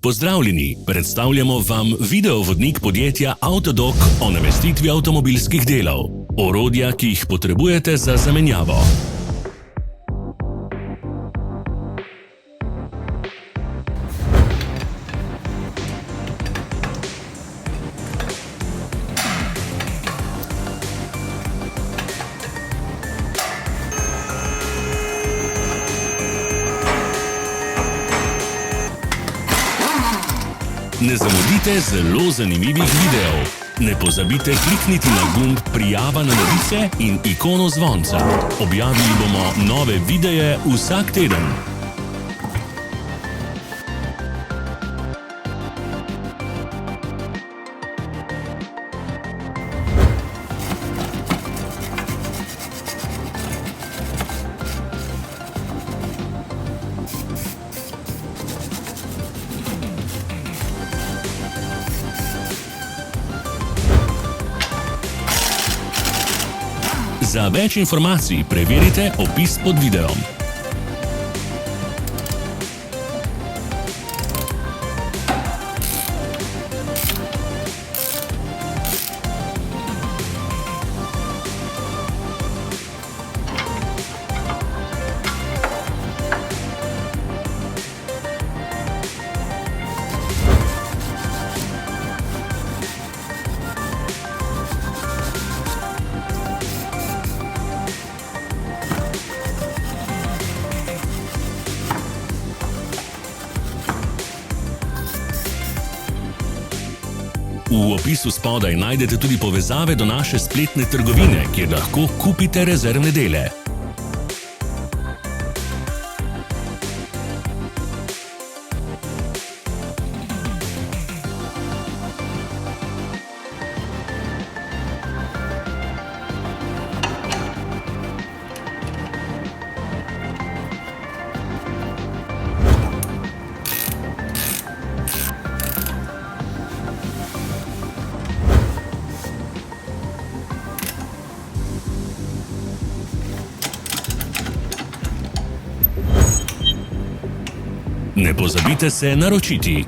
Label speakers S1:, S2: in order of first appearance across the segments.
S1: Pozdravljeni, predstavljamo vam videovodnik podjetja Autodoc o namestitvi avtomobilskih delov, orodja, ki jih potrebujete za zamenjavo. Ne zamudite zelo zanimivih videov. Ne pozabite klikniti na gumb Prijava na novice in ikono zvonca. Objavili bomo nove videe vsak teden. Za več informacij preverite opis pod videom. V opisu spodaj najdete tudi povezave do naše spletne trgovine, kjer lahko kupite rezervne dele. Ne pozabite se naročiti.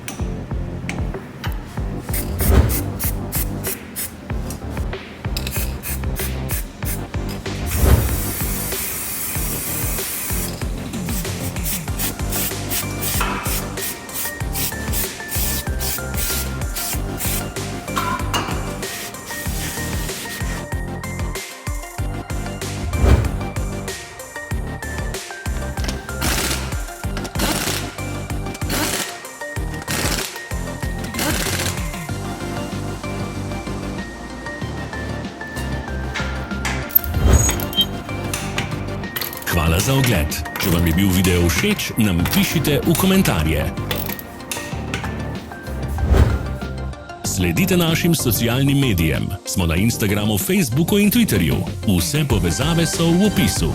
S1: Hvala za ogled. Če vam je bil video všeč, nam pišite v komentarje. Sledite našim socialnim medijem. Smo na Instagramu, Facebooku in Twitterju. Vse povezave so v opisu.